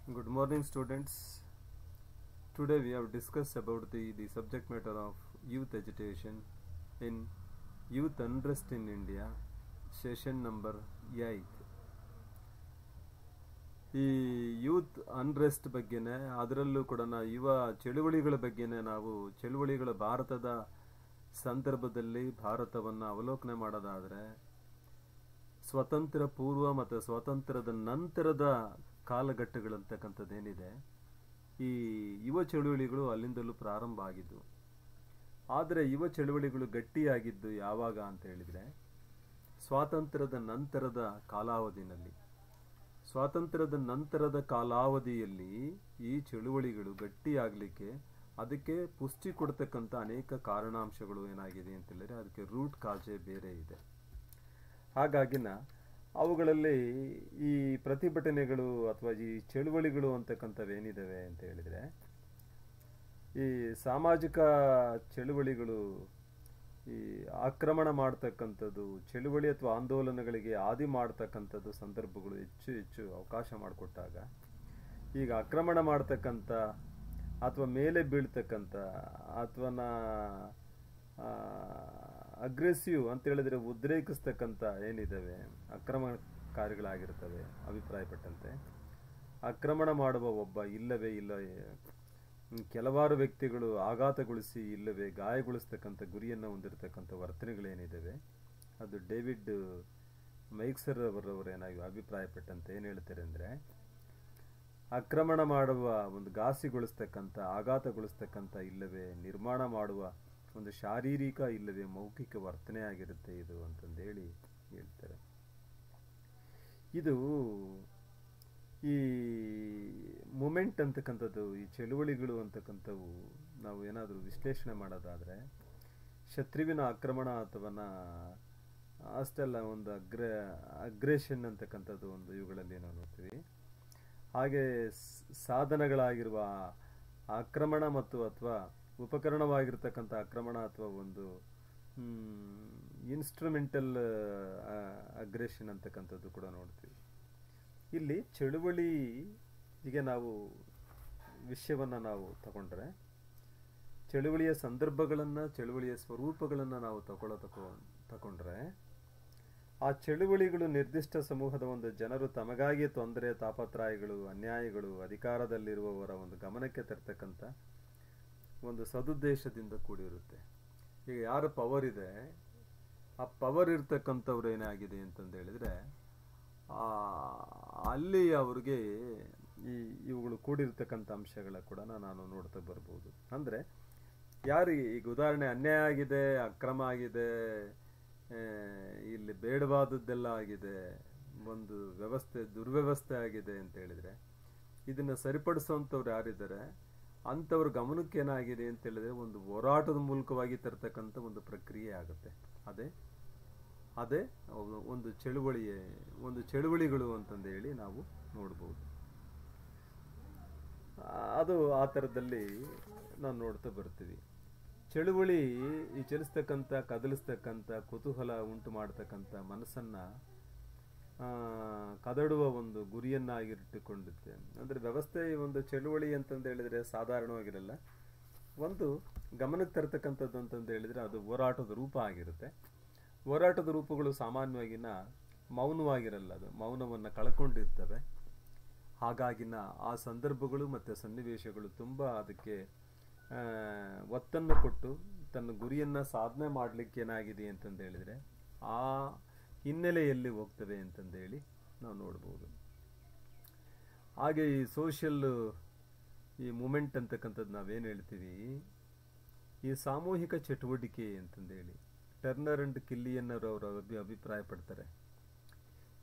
Good morning, students. Today we have discussed about the subject matter of youth agitation in Youth Unrest in India, session number 8. ಈ youth unrest ಬಗ್ಗೆನೇ, ಅದರಲ್ಲೂ ಕೂಡ ಯುವ ಚಳುವಳಿಗಳ ಬಗ್ಗೆನೇ ನಾವು ಚಳುವಳಿಗಳ ಭಾರತದ ಸಂದರ್ಭದಲ್ಲಿ ಭಾರತವನ್ನು ಅವಲೋಕನೆ ಮಾಡೋದಾದರೆ ಸ್ವತಂತ್ರ ಪೂರ್ವ ಮತ್ತು ಸ್ವಾತಂತ್ರ್ಯದ ನಂತರದ ಕಾಲಘಟ್ಟಗಳಂತಕ್ಕಂಥದ್ದೇನಿದೆ, ಈ ಯುವ ಚಳುವಳಿಗಳು ಅಲ್ಲಿಂದಲೂ ಪ್ರಾರಂಭ ಆಗಿದ್ದು. ಆದರೆ ಯುವ ಚಳುವಳಿಗಳು ಗಟ್ಟಿಯಾಗಿದ್ದು ಯಾವಾಗ ಅಂತ ಹೇಳಿದರೆ ಸ್ವಾತಂತ್ರ್ಯದ ನಂತರದ ಕಾಲಾವಧಿನಲ್ಲಿ. ಸ್ವಾತಂತ್ರ್ಯದ ನಂತರದ ಕಾಲಾವಧಿಯಲ್ಲಿ ಈ ಚಳುವಳಿಗಳು ಗಟ್ಟಿಯಾಗಲಿಕ್ಕೆ ಅದಕ್ಕೆ ಪುಷ್ಟಿ ಕೊಡ್ತಕ್ಕಂಥ ಅನೇಕ ಕಾರಣಾಂಶಗಳು ಏನಾಗಿದೆ ಅಂತ ಹೇಳಿದ್ರೆ ಅದಕ್ಕೆ ರೂಟ್ ಕಾಜೆ ಬೇರೆ ಇದೆ. ಹಾಗಾಗಿನ ಅವುಗಳಲ್ಲಿ ಈ ಪ್ರತಿಭಟನೆಗಳು ಅಥವಾ ಈ ಚಳುವಳಿಗಳು ಅಂತಕ್ಕಂಥವೇನಿದ್ದಾವೆ ಅಂತ ಹೇಳಿದರೆ, ಈ ಸಾಮಾಜಿಕ ಚಳುವಳಿಗಳು ಈ ಆಕ್ರಮಣ ಮಾಡ್ತಕ್ಕಂಥದ್ದು, ಚಳುವಳಿ ಅಥವಾ ಆಂದೋಲನಗಳಿಗೆ ಆದಿ ಮಾಡ್ತಕ್ಕಂಥದ್ದು ಸಂದರ್ಭಗಳು ಹೆಚ್ಚು ಅವಕಾಶ ಮಾಡಿಕೊಟ್ಟಾಗ, ಈಗ ಆಕ್ರಮಣ ಮಾಡ್ತಕ್ಕಂಥ ಅಥವಾ ಮೇಲೆ ಬೀಳ್ತಕ್ಕಂಥ ಅಥವಾ ಅಗ್ರೆಸಿವ್ ಅಂತ ಹೇಳಿದ್ರೆ ಉದ್ರೇಕಿಸ್ತಕ್ಕಂಥ ಏನಿದ್ದಾವೆ ಅಕ್ರಮಕಾರಿಗಳಾಗಿರ್ತವೆ, ಅಭಿಪ್ರಾಯಪಟ್ಟಂತೆ ಆಕ್ರಮಣ ಮಾಡುವ ಒಬ್ಬ ಇಲ್ಲವೇ ಕೆಲವಾರು ವ್ಯಕ್ತಿಗಳು ಆಘಾತಗೊಳಿಸಿ ಇಲ್ಲವೇ ಗಾಯಗೊಳಿಸ್ತಕ್ಕಂಥ ಗುರಿಯನ್ನು ಹೊಂದಿರತಕ್ಕಂಥ ವರ್ತನೆಗಳೇನಿದ್ದಾವೆ, ಅದು ಡೇವಿಡ್ ಮೈಕ್ಸರ್ ಅವರವರೇನಾಗಿ ಅಭಿಪ್ರಾಯಪಟ್ಟಂತೆ ಏನು ಹೇಳ್ತಾರೆ ಅಂದರೆ, ಆಕ್ರಮಣ ಮಾಡುವ ಒಂದು ಘಾಸಿಗೊಳಿಸ್ತಕ್ಕಂಥ ಆಘಾತಗೊಳಿಸ್ತಕ್ಕಂಥ ಇಲ್ಲವೇ ನಿರ್ಮಾಣ ಮಾಡುವ ಒಂದು ಶಾರೀರಿಕ ಇಲ್ಲವೇ ಮೌಖಿಕ ವರ್ತನೆ ಆಗಿರುತ್ತೆ ಇದು ಅಂತಂದೇಳಿ ಹೇಳ್ತಾರೆ. ಇದು ಈ ಮೂಮೆಂಟ್ ಅಂತಕ್ಕಂಥದ್ದು, ಈ ಚಳುವಳಿಗಳು ಅಂತಕ್ಕಂಥವು ನಾವು ಏನಾದರೂ ವಿಶ್ಲೇಷಣೆ ಮಾಡೋದಾದರೆ ಶತ್ರುವಿನ ಆಕ್ರಮಣ ಅಥವಾ ಅಷ್ಟೆಲ್ಲ ಒಂದು ಅಗ್ರೆಷನ್ ಅಂತಕ್ಕಂಥದ್ದು ಒಂದು ಇವುಗಳಲ್ಲಿ ನಾವು ನೋಡ್ತೀವಿ. ಹಾಗೆ ಸಾಧನಗಳಾಗಿರುವ ಆಕ್ರಮಣ ಮತ್ತು ಅಥವಾ ಉಪಕರಣವಾಗಿರ್ತಕ್ಕಂಥ ಆಕ್ರಮಣ ಅಥವಾ ಒಂದು ಇನ್ಸ್ಟ್ರೂಮೆಂಟಲ್ ಅಗ್ರೆಷನ್ ಅಂತಕ್ಕಂಥದ್ದು ಕೂಡ ನೋಡ್ತೀವಿ. ಇಲ್ಲಿ ಚಳುವಳಿಗೆ ನಾವು ವಿಷಯವನ್ನು ನಾವು ತಗೊಂಡ್ರೆ, ಚಳುವಳಿಯ ಸಂದರ್ಭಗಳನ್ನು, ಚಳುವಳಿಯ ಸ್ವರೂಪಗಳನ್ನು ನಾವು ತಗೊಂಡ್ರೆ ಆ ಚಳುವಳಿಗಳು ನಿರ್ದಿಷ್ಟ ಸಮೂಹದ ಒಂದು ಜನರು ತಮಗಾಗಿ ತೊಂದರೆ, ತಾಪತ್ರಾಯಗಳು, ಅನ್ಯಾಯಗಳು, ಅಧಿಕಾರದಲ್ಲಿರುವವರ ಒಂದು ಗಮನಕ್ಕೆ ತರ್ತಕ್ಕಂಥ ಒಂದು ಸದುದ್ದೇಶದಿಂದ ಕೂಡಿರುತ್ತೆ. ಈಗ ಯಾರ ಪವರ್ ಇದೆ, ಆ ಪವರ್ ಇರ್ತಕ್ಕಂಥವ್ರು ಏನಾಗಿದೆ ಅಂತಂದು ಹೇಳಿದ್ರೆ ಅಲ್ಲಿ ಅವ್ರಿಗೆ ಇವುಗಳು ಕೂಡಿರ್ತಕ್ಕಂಥ ಅಂಶಗಳ ಕೂಡ ನಾನು ನೋಡ್ತಾ ಬರ್ಬೋದು. ಅಂದರೆ ಯಾರಿಗೆ ಈಗ ಉದಾಹರಣೆ ಅನ್ಯಾಯ ಆಗಿದೆ, ಅಕ್ರಮ ಆಗಿದೆ, ಇಲ್ಲಿ ಬೇಡವಾದದ್ದೆಲ್ಲ ಆಗಿದೆ, ಒಂದು ದುರ್ವ್ಯವಸ್ಥೆ ಆಗಿದೆ ಅಂತ ಹೇಳಿದ್ರೆ ಇದನ್ನು ಸರಿಪಡಿಸುವಂಥವ್ರು ಯಾರಿದ್ದಾರೆ ಅಂಥವ್ರ ಗಮನಕ್ಕೆ ಏನಾಗಿದೆ ಅಂತ ಹೇಳಿದ್ರೆ ಒಂದು ಹೋರಾಟದ ಮೂಲಕವಾಗಿ ತರ್ತಕ್ಕಂಥ ಒಂದು ಪ್ರಕ್ರಿಯೆ ಆಗುತ್ತೆ. ಅದೇ ಒಂದು ಚಳುವಳಿಗಳು ಅಂತಂದು ಹೇಳಿ ನಾವು ನೋಡ್ಬೋದು. ಅದು ಆ ಥರದಲ್ಲಿ ನಾವು ನೋಡ್ತಾ ಬರ್ತೀವಿ. ಚಳುವಳಿ ಈ ಚಲಿಸ್ತಕ್ಕಂಥ, ಕದಲಿಸ್ತಕ್ಕಂಥ, ಕುತೂಹಲ ಉಂಟು ಮಾಡ್ತಕ್ಕಂಥ, ಮನಸ್ಸನ್ನು ಕದಡುವ ಒಂದು ಗುರಿಯನ್ನಾಗಿಟ್ಟುಕೊಂಡಿರುತ್ತೆ. ಅಂದರೆ ವ್ಯವಸ್ಥೆ ಒಂದು ಚಳುವಳಿ ಅಂತಂದು ಹೇಳಿದರೆ ಸಾಧಾರಣವಾಗಿರಲ್ಲ, ಒಂದು ಗಮನಕ್ಕೆ ತರ್ತಕ್ಕಂಥದ್ದು ಅಂತಂದು ಹೇಳಿದರೆ ಅದು ಹೋರಾಟದ ರೂಪ ಆಗಿರುತ್ತೆ. ಹೋರಾಟದ ರೂಪಗಳು ಸಾಮಾನ್ಯವಾಗಿನ ಮೌನವಾಗಿರಲ್ಲ, ಅದು ಮೌನವನ್ನು ಕಳ್ಕೊಂಡಿರ್ತವೆ. ಹಾಗಾಗಿನ ಆ ಸಂದರ್ಭಗಳು ಮತ್ತು ಸನ್ನಿವೇಶಗಳು ತುಂಬ ಅದಕ್ಕೆ ಒತ್ತನ್ನು ಕೊಟ್ಟು ತನ್ನ ಗುರಿಯನ್ನು ಸಾಧನೆ ಮಾಡಲಿಕ್ಕೆ ಏನಾಗಿದೆ ಅಂತಂದು ಹೇಳಿದರೆ ಆ ಹಿನ್ನೆಲೆಯಲ್ಲಿ ಹೋಗ್ತವೆ ಅಂತಂದೇಳಿ ನಾವು ನೋಡ್ಬೋದು. ಹಾಗೆ ಈ ಈ ಮೂಮೆಂಟ್ ಅಂತಕ್ಕಂಥದ್ದು ನಾವೇನು ಹೇಳ್ತೀವಿ, ಈ ಸಾಮೂಹಿಕ ಚಟುವಟಿಕೆ ಅಂತಂದೇಳಿ ಟರ್ನರ್ ಅಂಡ್ ಕಿಲ್ಲಿಯನ್ನರ್ ಅವರು ಅಭಿಪ್ರಾಯ ಪಡ್ತಾರೆ.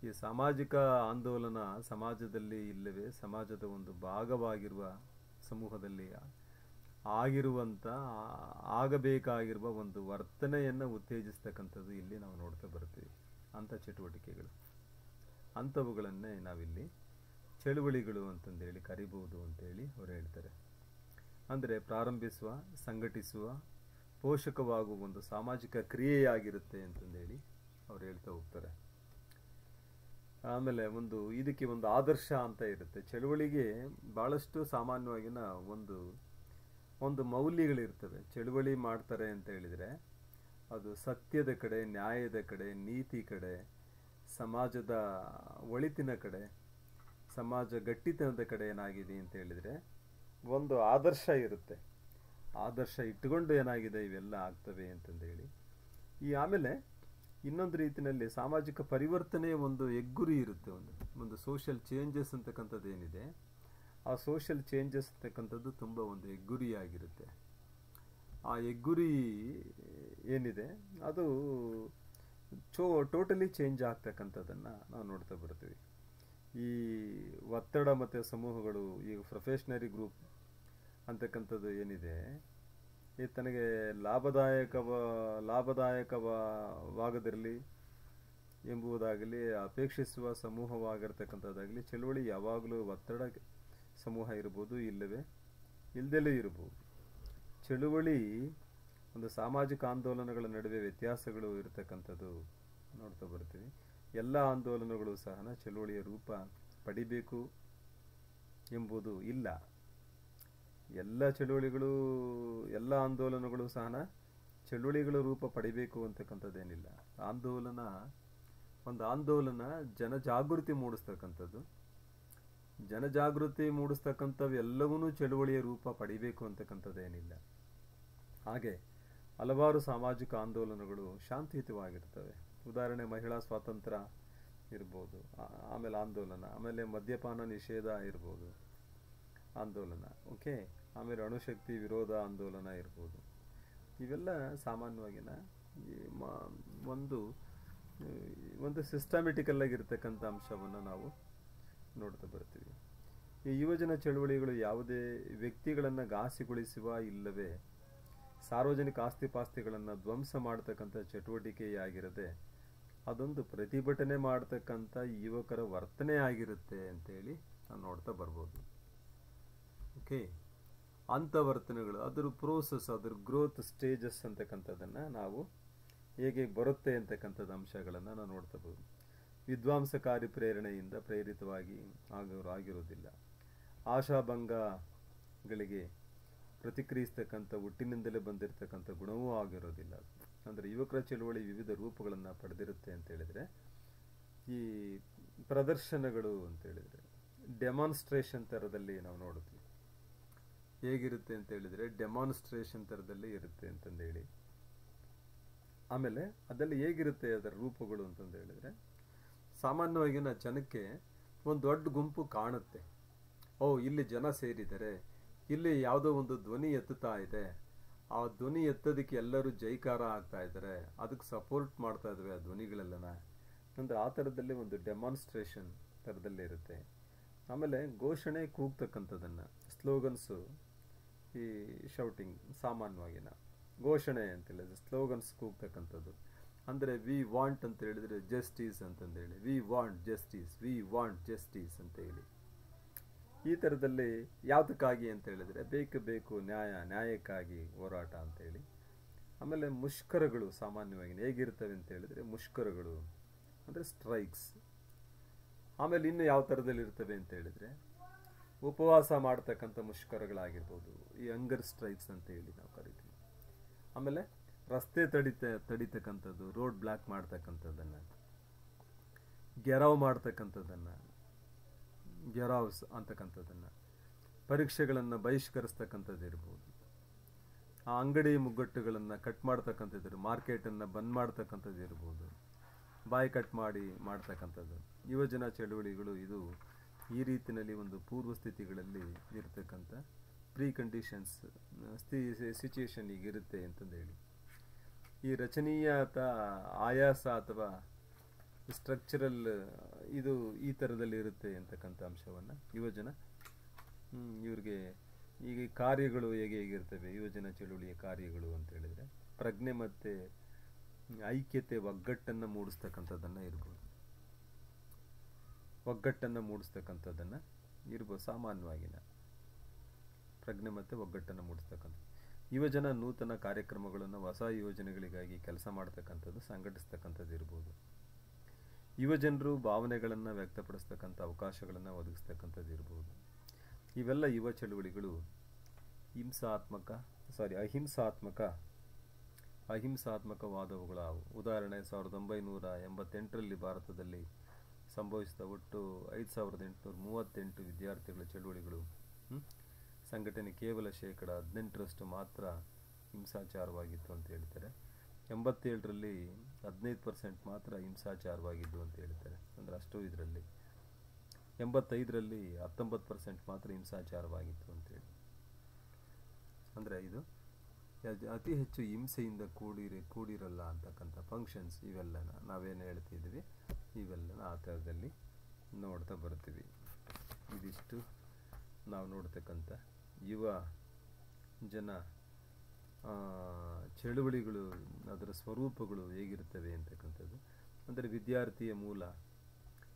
ಈ ಸಾಮಾಜಿಕ ಆಂದೋಲನ ಸಮಾಜದಲ್ಲಿ ಇಲ್ಲವೇ ಸಮಾಜದ ಒಂದು ಭಾಗವಾಗಿರುವ ಸಮೂಹದಲ್ಲಿ ಆಗಬೇಕಾಗಿರುವ ಒಂದು ವರ್ತನೆಯನ್ನು ಉತ್ತೇಜಿಸ್ತಕ್ಕಂಥದ್ದು ಇಲ್ಲಿ ನಾವು ನೋಡ್ತಾ ಬರ್ತೀವಿ. ಅಂಥ ಚಟುವಟಿಕೆಗಳು, ಅಂಥವುಗಳನ್ನೇ ನಾವಿಲ್ಲಿ ಚಳುವಳಿಗಳು ಅಂತಂದೇಳಿ ಕರಿಬಹುದು ಅಂತೇಳಿ ಅವರು ಹೇಳ್ತಾರೆ. ಅಂದರೆ ಪ್ರಾರಂಭಿಸುವ, ಸಂಘಟಿಸುವ, ಪೋಷಕವಾಗುವ ಒಂದು ಸಾಮಾಜಿಕ ಕ್ರಿಯೆಯಾಗಿರುತ್ತೆ ಅಂತಂದೇಳಿ ಅವ್ರು ಹೇಳ್ತಾ ಹೋಗ್ತಾರೆ. ಆಮೇಲೆ ಇದಕ್ಕೆ ಒಂದು ಆದರ್ಶ ಅಂತ ಇರುತ್ತೆ. ಚಳುವಳಿಗೆ ಬಹಳಷ್ಟು ಸಾಮಾನ್ಯವಾಗಿನ ಒಂದು ಒಂದು ಮೌಲ್ಯಗಳಿರ್ತವೆ. ಚಳುವಳಿ ಮಾಡ್ತಾರೆ ಅಂತ ಹೇಳಿದರೆ ಅದು ಸತ್ಯದ ಕಡೆ, ನ್ಯಾಯದ ಕಡೆ, ನೀತಿ ಕಡೆ, ಸಮಾಜದ ಒಳಿತಿನ ಕಡೆ, ಸಮಾಜ ಗಟ್ಟಿತನದ ಕಡೆ ಏನಾಗಿದೆ ಅಂತ ಹೇಳಿದರೆ ಒಂದು ಆದರ್ಶ ಇರುತ್ತೆ. ಆದರ್ಶ ಇಟ್ಟುಕೊಂಡು ಏನಾಗಿದೆ ಇವೆಲ್ಲ ಆಗ್ತವೆ ಅಂತಂದೇಳಿ. ಆಮೇಲೆ ಇನ್ನೊಂದು ರೀತಿಯಲ್ಲಿ ಸಾಮಾಜಿಕ ಪರಿವರ್ತನೆಯ ಒಂದು ಹೆಗ್ಗುರಿ ಇರುತ್ತೆ. ಒಂದು ಸೋಷಿಯಲ್ ಚೇಂಜಸ್ ಅಂತಕ್ಕಂಥದ್ದು ಏನಿದೆ, ಆ ಸೋಷಿಯಲ್ ಚೇಂಜಸ್ ಅಂತಕ್ಕಂಥದ್ದು ತುಂಬ ಒಂದು ಹೆಗ್ಗುರಿಯಾಗಿರುತ್ತೆ. ಆ ಹೆಗ್ಗುರಿ ಏನಿದೆ ಅದು ಟೋಟಲಿ ಚೇಂಜ್ ಆಗ್ತಕ್ಕಂಥದ್ದನ್ನು ನಾವು ನೋಡ್ತಾ ಬರ್ತೀವಿ. ಈ ಒತ್ತಡ ಮತ್ತು ಸಮೂಹಗಳು, ಈಗ ಪ್ರೊಫೆಷನರಿ ಗ್ರೂಪ್ ಅಂತಕ್ಕಂಥದ್ದು ಏನಿದೆ, ಈ ತನಗೆ ಲಾಭದಾಯಕವಾಗದಿರಲಿ ಎಂಬುದಾಗಲಿ ಅಪೇಕ್ಷಿಸುವ ಸಮೂಹವಾಗಿರ್ತಕ್ಕಂಥದ್ದಾಗಲಿ, ಚಳುವಳಿ ಯಾವಾಗಲೂ ಒತ್ತಡ ಸಮೂಹ ಇರ್ಬೋದು, ಇಲ್ಲದೆಲೂ ಇರ್ಬೋದು. ಚಳುವಳಿ ಒಂದು ಸಾಮಾಜಿಕ ಆಂದೋಲನಗಳ ನಡುವೆ ವ್ಯತ್ಯಾಸಗಳು ಇರತಕ್ಕಂಥದ್ದು ನೋಡ್ತಾ ಬರ್ತೀವಿ. ಎಲ್ಲ ಆಂದೋಲನಗಳು ಸಹ ಚಳುವಳಿಯ ರೂಪ ಪಡಿಬೇಕು ಎಂಬುದು ಇಲ್ಲ. ಎಲ್ಲ ಆಂದೋಲನಗಳು ಸಹ ಚಳುವಳಿಗಳ ರೂಪ ಪಡಿಬೇಕು ಅಂತಕ್ಕಂಥದ್ದೇನಿಲ್ಲ. ಆಂದೋಲನ ಜನಜಾಗೃತಿ ಮೂಡಿಸ್ತಕ್ಕಂಥದ್ದು. ಜನಜಾಗೃತಿ ಮೂಡಿಸ್ತಕ್ಕಂಥವು ಎಲ್ಲವನ್ನೂ ಚಳುವಳಿಯ ರೂಪ ಪಡಿಬೇಕು ಅಂತಕ್ಕಂಥದ್ದೇನಿಲ್ಲ. ಹಾಗೆ ಹಲವಾರು ಸಾಮಾಜಿಕ ಆಂದೋಲನಗಳು ಶಾಂತಿಯುತವಾಗಿರ್ತವೆ. ಉದಾಹರಣೆ, ಮಹಿಳಾ ಸ್ವಾತಂತ್ರ್ಯ ಇರ್ಬೋದು, ಆಮೇಲೆ ಆಂದೋಲನ, ಆಮೇಲೆ ಮದ್ಯಪಾನ ನಿಷೇಧ ಇರ್ಬೋದು ಆಂದೋಲನ, ಓಕೆ, ಆಮೇಲೆ ಅಣುಶಕ್ತಿ ವಿರೋಧ ಆಂದೋಲನ ಇರ್ಬೋದು. ಇವೆಲ್ಲ ಸಾಮಾನ್ಯವಾಗಿನ ಒಂದು ಸಿಸ್ಟಮೆಟಿಕಲ್ ಆಗಿರ್ತಕ್ಕಂಥ ಅಂಶವನ್ನು ನಾವು ನೋಡ್ತಾ ಬರ್ತೀವಿ. ಈ ಯುವಜನ ಚಳುವಳಿಗಳು ಯಾವುದೇ ವ್ಯಕ್ತಿಗಳನ್ನು ಘಾಸಿಗೊಳಿಸುವ ಇಲ್ಲವೇ ಸಾರ್ವಜನಿಕ ಆಸ್ತಿಪಾಸ್ತಿಗಳನ್ನು ಧ್ವಂಸ ಮಾಡತಕ್ಕಂಥ ಚಟುವಟಿಕೆಯಾಗಿರದೆ ಅದೊಂದು ಪ್ರತಿಭಟನೆ ಮಾಡತಕ್ಕಂಥ ಯುವಕರ ವರ್ತನೆ ಆಗಿರುತ್ತೆ ಅಂತೇಳಿ ನಾವು ನೋಡ್ತಾ ಬರ್ಬೋದು. ಓಕೆ, ಅಂಥ ವರ್ತನೆಗಳು, ಅದರ ಪ್ರೋಸೆಸ್, ಅದರ ಗ್ರೋತ್ ಸ್ಟೇಜಸ್ ಅಂತಕ್ಕಂಥದ್ದನ್ನು ನಾವು ಹೇಗೆ ಬರುತ್ತೆ ಅಂತಕ್ಕಂಥದ್ದು ಅಂಶಗಳನ್ನು ನಾವು ನೋಡ್ತಾ ಬೋದು. ವಿದ್ವಾಂಸಕಾರಿ ಪ್ರೇರಣೆಯಿಂದ ಪ್ರೇರಿತವಾಗಿ ಆಗಿರೋದಿಲ್ಲ. ಆಶಾಭಂಗಗಳಿಗೆ ಪ್ರತಿಕ್ರಿಯಿಸ್ತಕ್ಕಂಥ ಹುಟ್ಟಿನಿಂದಲೇ ಬಂದಿರತಕ್ಕಂಥ ಗುಣವೂ ಆಗಿರೋದಿಲ್ಲ. ಅಂದರೆ ಯುವಕರ ಚಳುವಳಿ ವಿವಿಧ ರೂಪಗಳನ್ನು ಪಡೆದಿರುತ್ತೆ ಅಂತ ಹೇಳಿದರೆ, ಈ ಪ್ರದರ್ಶನಗಳು ಅಂತ ಹೇಳಿದರೆ ಡೆಮಾನ್ಸ್ಟ್ರೇಷನ್ ಥರದಲ್ಲಿ ನಾವು ನೋಡ್ತೀವಿ. ಹೇಗಿರುತ್ತೆ ಅಂತ ಹೇಳಿದರೆ ಡೆಮಾನ್ಸ್ಟ್ರೇಷನ್ ಥರದಲ್ಲಿ ಇರುತ್ತೆ ಅಂತಂದೇಳಿ. ಆಮೇಲೆ ಅದರಲ್ಲಿ ಹೇಗಿರುತ್ತೆ ಅದರ ರೂಪಗಳು ಅಂತಂದು ಹೇಳಿದರೆ, ಸಾಮಾನ್ಯವಾಗಿ ಜನಕ್ಕೆ ಒಂದು ದೊಡ್ಡ ಗುಂಪು ಕಾಣುತ್ತೆ. ಇಲ್ಲಿ ಜನ ಸೇರಿದ್ದಾರೆ, ಇಲ್ಲಿ ಯಾವುದೋ ಒಂದು ಧ್ವನಿ ಎತ್ತುತ್ತಾ ಇದೆ, ಆ ಧ್ವನಿ ಎತ್ತೋದಕ್ಕೆ ಎಲ್ಲರೂ ಜೈಕಾರ ಆಗ್ತಾ ಇದ್ದಾರೆ, ಅದಕ್ಕೆ ಸಪೋರ್ಟ್ ಮಾಡ್ತಾ ಇದ್ದಾವೆ ಆ ಧ್ವನಿಗಳೆಲ್ಲನ. ಅಂದರೆ ಆ ಥರದಲ್ಲಿ ಒಂದು ಡೆಮಾನ್ಸ್ಟ್ರೇಷನ್ ಥರದಲ್ಲಿ ಇರುತ್ತೆ. ಆಮೇಲೆ ಘೋಷಣೆ ಕೂಗ್ತಕ್ಕಂಥದ್ದನ್ನು, ಸ್ಲೋಗನ್ಸು, ಈ ಶೌಟಿಂಗ್, ಸಾಮಾನ್ಯವಾಗಿನ ಘೋಷಣೆ ಅಂತೇಳಿದ್ರೆ ಸ್ಲೋಗನ್ಸ್ ಕೂಗ್ತಕ್ಕಂಥದ್ದು. ಅಂದರೆ ವಿ ವಾಂಟ್ ಅಂತ ಹೇಳಿದರೆ ಜಸ್ಟಿಸ್ ಅಂತಂದೇಳಿ, ವಿ ವಾಂಟ್ ಜಸ್ಟಿಸ್ ಅಂತ ಹೇಳಿ. ಈ ಥರದಲ್ಲಿ ಯಾವುದಕ್ಕಾಗಿ ಅಂತ ಹೇಳಿದರೆ ಬೇಕು ನ್ಯಾಯಕ್ಕಾಗಿ ಹೋರಾಟ ಅಂತೇಳಿ. ಆಮೇಲೆ ಮುಷ್ಕರಗಳು ಸಾಮಾನ್ಯವಾಗಿ ಹೇಗಿರ್ತವೆ ಅಂತ ಹೇಳಿದರೆ, ಮುಷ್ಕರಗಳು ಅಂದರೆ ಸ್ಟ್ರೈಕ್ಸ್. ಆಮೇಲೆ ಇನ್ನು ಯಾವ ಥರದಲ್ಲಿ ಇರ್ತವೆ ಅಂತ ಹೇಳಿದರೆ ಉಪವಾಸ ಮಾಡ್ತಕ್ಕಂಥ ಮುಷ್ಕರಗಳಾಗಿರ್ಬೋದು, ಈ ಹಂಗರ್ ಸ್ಟ್ರೈಕ್ಸ್ ಅಂತ ಹೇಳಿ ನಾವು ಕರಿತೀವಿ. ಆಮೇಲೆ ರಸ್ತೆ ತಡಿತಕ್ಕಂಥದ್ದು, ರೋಡ್ ಬ್ಲಾಕ್ ಮಾಡ್ತಕ್ಕಂಥದ್ದನ್ನು, ಗೆರಾವ್ ಮಾಡ್ತಕ್ಕಂಥದ್ದನ್ನು, ಗೆರಾವ್ಸ್ ಅಂತಕ್ಕಂಥದ್ದನ್ನು, ಪರೀಕ್ಷೆಗಳನ್ನು ಬಹಿಷ್ಕರಿಸ್ತಕ್ಕಂಥದ್ದು ಇರ್ಬೋದು, ಆ ಅಂಗಡಿ ಮುಗ್ಗಟ್ಟುಗಳನ್ನು ಕಟ್ ಮಾಡ್ತಕ್ಕಂಥದ್ದು, ಮಾರ್ಕೆಟನ್ನು ಬಂದ್ ಮಾಡ್ತಕ್ಕಂಥದ್ದು ಇರ್ಬೋದು, ಬಾಯ್ ಕಟ್ ಮಾಡ್ತಕ್ಕಂಥದ್ದು. ಯುವಜನ ಚಳುವಳಿಗಳು ಇದು ಈ ರೀತಿಯಲ್ಲಿ ಒಂದು ಪೂರ್ವ ಸ್ಥಿತಿಗಳಲ್ಲಿ ಇರತಕ್ಕಂಥ ಪ್ರೀ ಕಂಡೀಷನ್ಸ್ ಸಿಚುಯೇಷನ್ ಈಗಿರುತ್ತೆ ಅಂತಂದೇಳಿ. ಈ ರಚನೀಯ ಆಯಾಸ ಅಥವಾ ಸ್ಟ್ರಕ್ಚರಲ್ ಇದು ಈ ಥರದಲ್ಲಿ ಇರುತ್ತೆ ಅಂತಕ್ಕಂಥ ಅಂಶವನ್ನು ಯುವಜನ ಇವ್ರಿಗೆ ಈಗ ಕಾರ್ಯಗಳು ಹೇಗಿರ್ತವೆ, ಯುವಜನ ಚಳುವಳಿಯ ಕಾರ್ಯಗಳು ಅಂತ ಹೇಳಿದರೆ ಪ್ರಜ್ಞೆ ಮತ್ತು ಐಕ್ಯತೆ, ಒಗ್ಗಟ್ಟನ್ನು ಮೂಡಿಸ್ತಕ್ಕಂಥದ್ದನ್ನು ಇರ್ಬೋದು, ಸಾಮಾನ್ಯವಾಗಿನ ಪ್ರಜ್ಞೆ ಮತ್ತು ಒಗ್ಗಟ್ಟನ್ನು ಮೂಡಿಸ್ತಕ್ಕಂಥ ಯುವಜನ ನೂತನ ಕಾರ್ಯಕ್ರಮಗಳನ್ನು, ಹೊಸ ಯೋಜನೆಗಳಿಗಾಗಿ ಕೆಲಸ ಮಾಡ್ತಕ್ಕಂಥದ್ದು, ಸಂಘಟಿಸ್ತಕ್ಕಂಥದ್ದು ಇರ್ಬೋದು. ಯುವಜನರು ಭಾವನೆಗಳನ್ನು ವ್ಯಕ್ತಪಡಿಸ್ತಕ್ಕಂಥ ಅವಕಾಶಗಳನ್ನು ಒದಗಿಸ್ತಕ್ಕಂಥದ್ದು ಇರ್ಬೋದು. ಇವೆಲ್ಲ ಯುವ ಚಳುವಳಿಗಳು ಅಹಿಂಸಾತ್ಮಕವಾದವುಗಳ ಉದಾಹರಣೆ 1988ರಲ್ಲಿ ಭಾರತದಲ್ಲಿ ಸಂಭವಿಸಿದ ಒಟ್ಟು 5838 ವಿದ್ಯಾರ್ಥಿಗಳ ಚಳುವಳಿಗಳು. ಸಂಘಟನೆ ಕೇವಲ 18% ಮಾತ್ರ ಹಿಂಸಾಚಾರವಾಗಿತ್ತು ಅಂತ ಹೇಳ್ತಾರೆ. 87ರಲ್ಲಿ 15% ಮಾತ್ರ ಹಿಂಸಾಚಾರವಾಗಿದ್ದು ಅಂತ ಹೇಳ್ತಾರೆ. ಅಂದರೆ ಅಷ್ಟು ಇದರಲ್ಲಿ 85ರಲ್ಲಿ 19% ಮಾತ್ರ ಹಿಂಸಾಚಾರವಾಗಿತ್ತು ಅಂತೇಳಿ. ಅಂದರೆ ಇದು ಅತಿ ಹೆಚ್ಚು ಹಿಂಸೆಯಿಂದ ಕೂಡಿರಲ್ಲ ಅಂತಕ್ಕಂಥ ಫಂಕ್ಷನ್ಸ್ ಇವೆಲ್ಲನ ನಾವೇನು ಹೇಳ್ತಿದ್ವಿ ಇವೆಲ್ಲನ ಆ ಥರದಲ್ಲಿ ನೋಡ್ತಾ ಬರ್ತೀವಿ. ಇದಿಷ್ಟು ನಾವು ನೋಡ್ತಕ್ಕಂಥ ಯುವ ಜನ ಚಳುವಳಿಗಳು, ಅದರ ಸ್ವರೂಪಗಳು ಹೇಗಿರ್ತವೆ ಅಂತಕ್ಕಂಥದ್ದು. ಅಂದರೆ ವಿದ್ಯಾರ್ಥಿಯ ಮೂಲ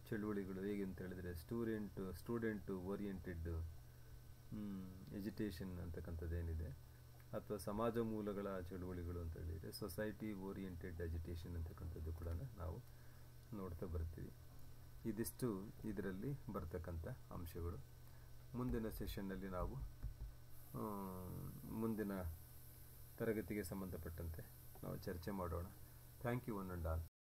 ಚಳುವಳಿಗಳು ಹೇಗೆ ಅಂತ ಹೇಳಿದರೆ ಸ್ಟೂಡೆಂಟ್ ಓರಿಯೆಂಟೆಡ್ ಎಜುಟೇಷನ್ ಅಂತಕ್ಕಂಥದ್ದು ಏನಿದೆ, ಅಥವಾ ಸಮಾಜ ಮೂಲಗಳ ಚಳುವಳಿಗಳು ಅಂತ ಹೇಳಿದರೆ ಸೊಸೈಟಿ ಓರಿಯೆಂಟೆಡ್ ಎಜುಟೇಷನ್ ಅಂತಕ್ಕಂಥದ್ದು ಕೂಡ ನಾವು ನೋಡ್ತಾ ಬರ್ತೀವಿ. ಇದಿಷ್ಟು ಇದರಲ್ಲಿ ಬರ್ತಕ್ಕಂಥ ಅಂಶಗಳು. ಮುಂದಿನ ಸೆಷನ್ನಲ್ಲಿ ನಾವು ಮುಂದಿನ ತರಗತಿಗೆ ಸಂಬಂಧಪಟ್ಟಂತೆ ನಾವು ಚರ್ಚೆ ಮಾಡೋಣ. Thank you one and all.